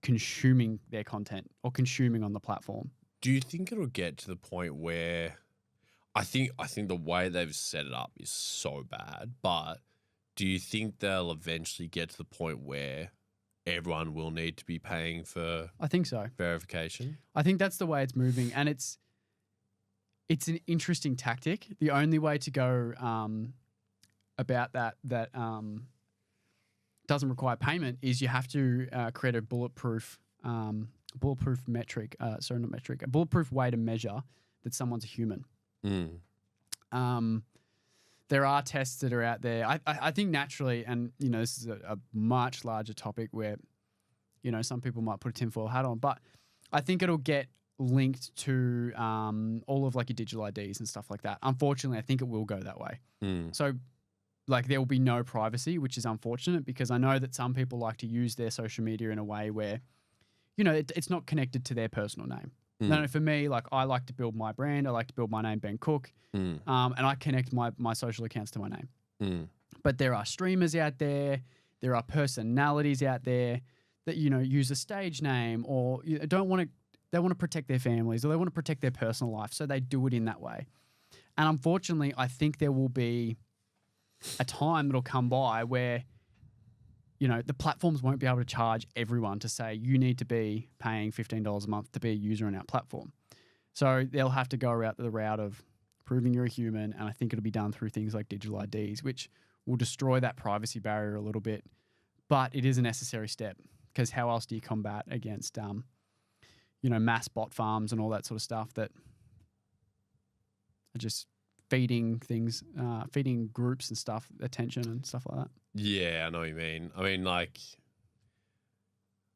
consuming their content or consuming on the platform. Do you think it'll get to the point where I think the way they've set it up is so bad, but do you think they'll eventually get to the point where everyone will need to be paying for I think so. verification? I think that's the way it's moving, and it's an interesting tactic. The only way to go about that doesn't require payment is you have to create a bulletproof metric. Sorry, not metric. A bulletproof way to measure that someone's a human. There are tests that are out there. I think naturally, and this is a much larger topic where some people might put a tinfoil hat on, but I think it'll get linked to all of like your digital IDs and stuff like that. Unfortunately, I think it will go that way. So like there will be no privacy, which is unfortunate, because I know that some people like to use their social media in a way where it's not connected to their personal name. No, for me, like I like to build my brand. I like to build my name, Ben Cook, and I connect my social accounts to my name. But there are streamers out there, there are personalities out there that use a stage name, or they want to protect their families, or they want to protect their personal life, so they do it in that way. And unfortunately, I think there will be a time that'll come by where the platforms won't be able to charge everyone to say you need to be paying $15 a month to be a user on our platform. So they'll have to go the route of proving you're a human, and I think it'll be done through things like digital IDs, which will destroy that privacy barrier a little bit. But it is a necessary step, because how else do you combat against mass bot farms and all that sort of stuff that are just feeding groups and stuff attention and stuff like that. Yeah, I know what you mean. I mean, like,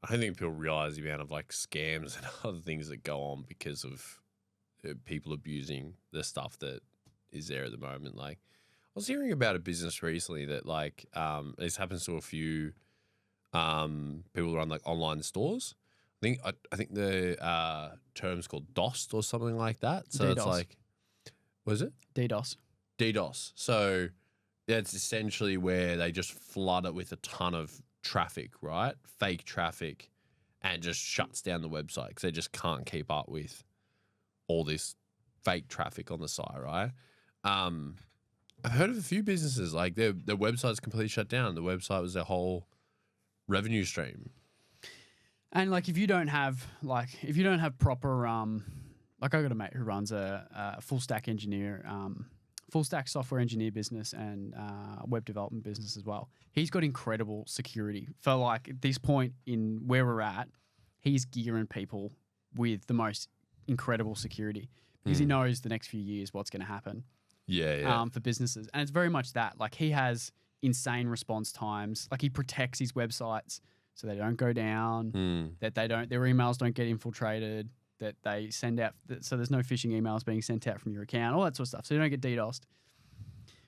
I don't think people realize the amount of like scams and other things that go on because of people abusing the stuff that is there at the moment. Like, I was hearing about a business recently that like this happens to a few people who run like online stores. I think the term's called DOS or something like that. So DDoS. It's like, what is it? DDoS. DDoS. So that's essentially where they just flood it with a ton of traffic, right? Fake traffic, and just shuts down the website because they just can't keep up with all this fake traffic on the site, right? I've heard of a few businesses like their website's completely shut down. The website was their whole revenue stream. And like if you don't have proper like I got a mate who runs a full stack software engineer business and web development business as well. He's got incredible security for like at this point in where we're at. He's gearing people with the most incredible security because he knows the next few years what's going to happen. Yeah. For businesses, and it's very much that. Like he has insane response times. Like he protects his websites so they don't go down. That their emails don't get infiltrated. That they send out, so there's no phishing emails being sent out from your account, all that sort of stuff. So you don't get DDoSed.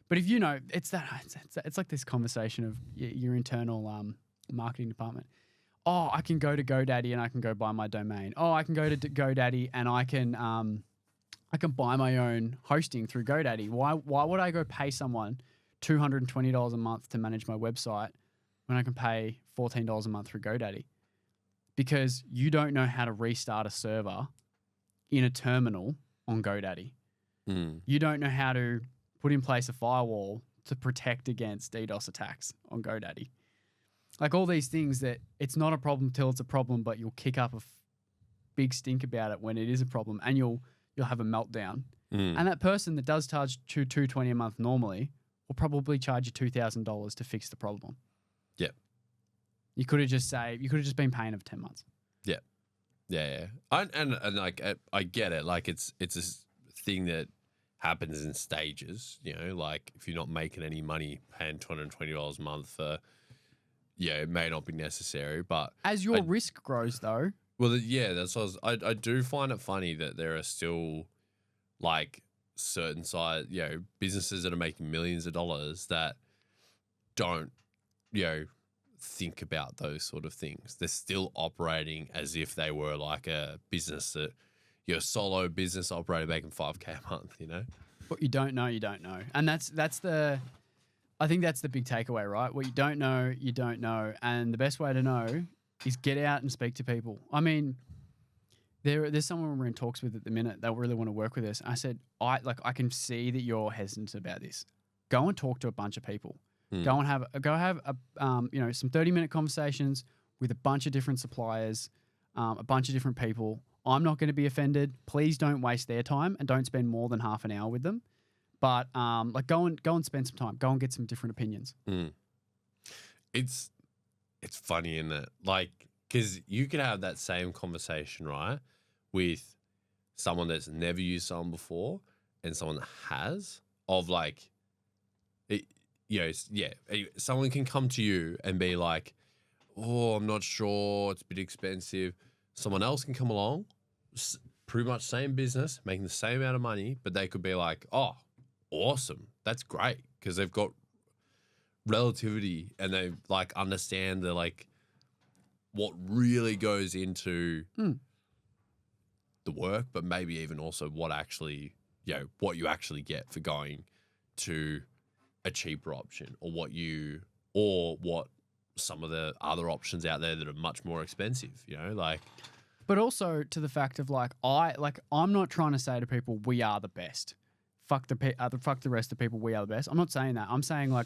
But if it's like this conversation of your internal marketing department. Oh, I can go to GoDaddy and I can go buy my domain. Oh, I can go to GoDaddy and I can buy my own hosting through GoDaddy. Why would I go pay someone $220 a month to manage my website when I can pay $14 a month through GoDaddy? Because you don't know how to restart a server in a terminal on GoDaddy. You don't know how to put in place a firewall to protect against DDoS attacks on GoDaddy. Like all these things that it's not a problem till it's a problem, but you'll kick up a big stink about it when it is a problem, and you'll have a meltdown. And that person that does charge $220 a month normally will probably charge you $2,000 to fix the problem. Yep. You could have just been paying for 10 months. Yeah. And like I get it. Like it's a thing that happens in stages. You know, like if you're not making any money, paying $220 a month for, it may not be necessary. But as your risk grows, though. Well, that's what I do find it funny that there are still like certain size, businesses that are making millions of dollars that don't, think about those sort of things. They're still operating as if they were like a business that you're a solo business operator making $5,000 a month, What you don't know, you don't know. And I think that's the big takeaway, right? What you don't know, you don't know. And the best way to know is get out and speak to people. I mean, there's someone we're in talks with at the minute that really want to work with us. I said, I can see that you're hesitant about this. Go and talk to a bunch of people. Go and have some 30-minute conversations with a bunch of different suppliers, a bunch of different people. I'm not going to be offended. Please don't waste their time and don't spend more than half an hour with them. But go and spend some time. Go and get some different opinions. It's funny, isn't it? Like, because you could have that same conversation, right, with someone that's never used someone before and someone that has, of like, someone can come to you and be like, oh, I'm not sure, it's a bit expensive. Someone else can come along, pretty much same business, making the same amount of money, but they could be like, oh, awesome, that's great, because they've got relativity and they like understand the like what really goes into the work, but maybe even also what actually, what you actually get for going to a cheaper option, or what some of the other options out there that are much more expensive, like. But also to the fact of I'm not trying to say to people we are the best. Fuck the rest of the people. We are the best. I'm not saying that. I'm saying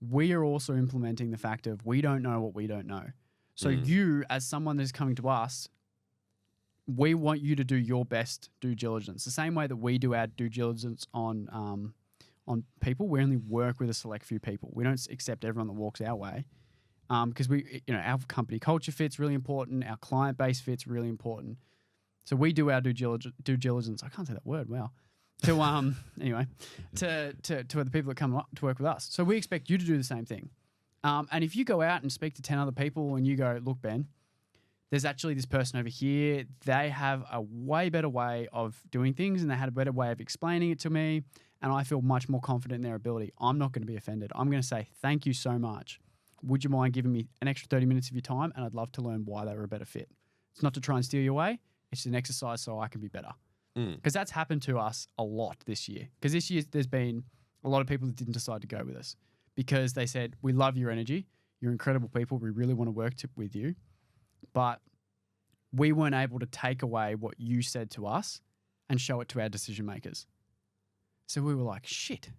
we are also implementing the fact of we don't know what we don't know. So you, as someone that is coming to us, we want you to do your best due diligence. The same way that we do our due diligence on people, we only work with a select few people. We don't accept everyone that walks our way, because our company culture fit's really important. Our client base fit's really important. So we do our due diligence. I can't say that word. Wow. To anyway, to the people that come up to work with us. So we expect you to do the same thing. And if you go out and speak to 10 other people and you go, look, Ben, there's actually this person over here. They have a way better way of doing things, and they had a better way of explaining it to me, and I feel much more confident in their ability. I'm not going to be offended. I'm going to say, thank you so much. Would you mind giving me an extra 30 minutes of your time? And I'd love to learn why they were a better fit. It's not to try and steal you away. It's an exercise so I can be better. Because that's happened to us a lot this year. Because this year there's been a lot of people that didn't decide to go with us because they said, we love your energy. You're incredible people. We really want to work with you. But we weren't able to take away what you said to us and show it to our decision makers. So we were like, shit.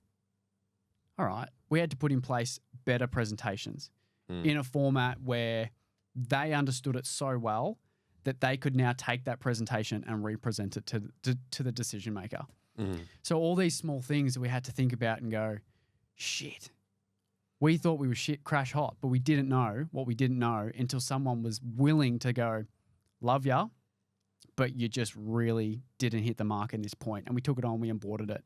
All right. We had to put in place better presentations in a format where they understood it so well that they could now take that presentation and represent it to the decision maker. So all these small things that we had to think about and go, shit. We thought we were crash hot, but we didn't know what we didn't know until someone was willing to go, love ya, but you just really didn't hit the mark in this point. And we took it on, we onboarded it,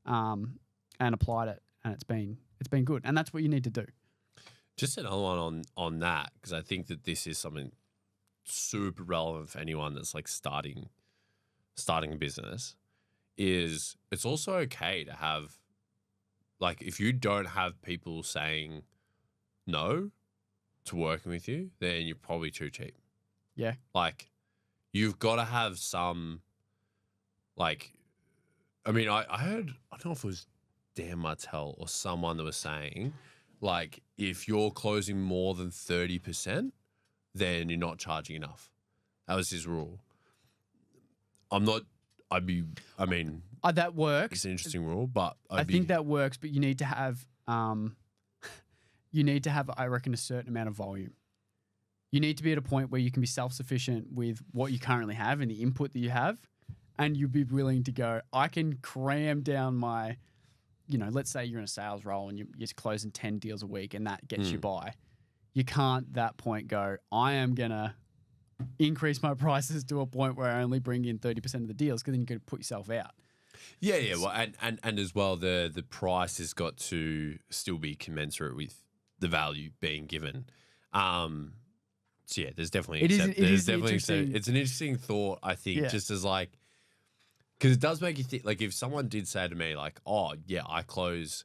and applied it, and it's been good. And that's what you need to do. Just another one on that, because I think that this is something super relevant for anyone that's like starting a business, is it's also okay to have, like, if you don't have people saying no to working with you, then you're probably too cheap. Yeah. Like, you've got to have some, like, I mean, I heard, I don't know if it was Dan Martell or someone that was saying, Like if you're closing more than 30%, then you're not charging enough. That was his rule. I mean, That works. it's an interesting rule, but I think that works, but you need to have, I reckon, a certain amount of volume. You need to be at a point where you can be self-sufficient with what you currently have and the input that you have, and you'd be willing to go, I can cram down my, let's say you're in a sales role and you're closing 10 deals a week and that gets you by. You can't at that point go, I am going to increase my prices to a point where I only bring in 30% of the deals, because then you could put yourself out. Yeah. Well, and as well, the price has got to still be commensurate with the value being given. So yeah, there's definitely it's an interesting thought. I think just as like, because it does make you think. Like if someone did say to me like, oh yeah, I close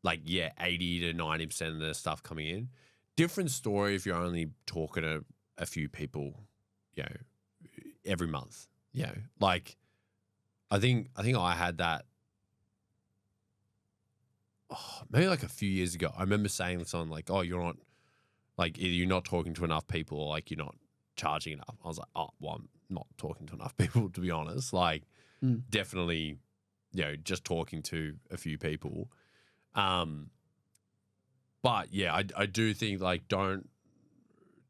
80 to 90% of the stuff coming in. Different story if you're only talking to a few people, every month. Like I think I had that. Oh, maybe like a few years ago. I remember saying to someone like, "Oh, you're not like either you're not talking to enough people or like you're not charging enough." I was like, "Oh, well, I'm not talking to enough people to be honest." Like, definitely, just talking to a few people. But yeah, I do think like don't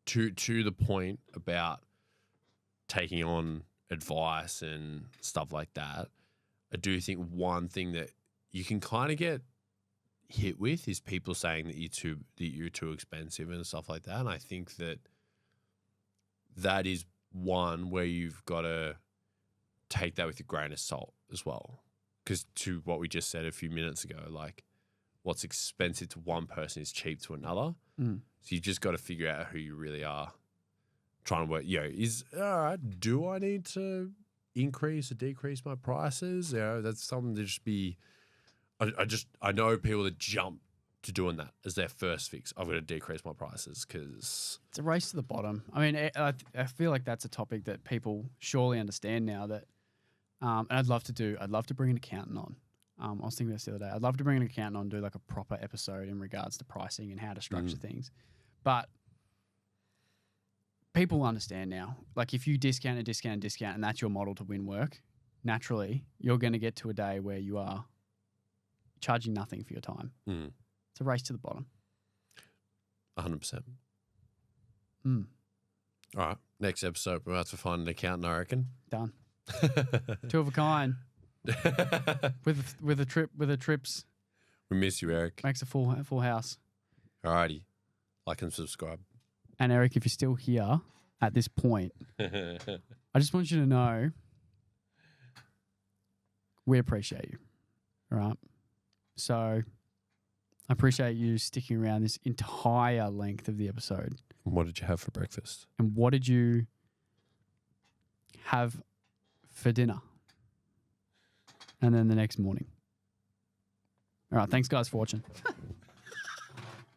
to the point about taking on advice and stuff like that. I do think one thing that you can kind of get hit with is people saying that you're too expensive and stuff like that. And I think that is one where you've got to take that with a grain of salt as well. Because to what we just said a few minutes ago, like what's expensive to one person is cheap to another. So you just got to figure out who you really are trying to work. All right, do I need to increase or decrease my prices? That's something to just be. I know people that jump to doing that as their first fix. I've got to decrease my prices because it's a race to the bottom. I mean, I feel like that's a topic that people surely understand now. That, and I'd love to bring an accountant on. I was thinking this the other day. I'd love to bring an accountant on and do like a proper episode in regards to pricing and how to structure things. But people understand now. Like if you discount, and that's your model to win work, naturally you're going to get to a day where you are charging nothing for your time. It's a race to the bottom. 100%. All right. Next episode, we're about to find an accountant, I reckon. Done. Two of a kind. with a trips. We miss you, Eric. Makes a full house. Alrighty. Like and subscribe. And Eric, if you're still here at this point, I just want you to know we appreciate you. All right. So I appreciate you sticking around this entire length of the episode. What did you have for breakfast? And what did you have for dinner? And then the next morning. All right. Thanks, guys, for watching.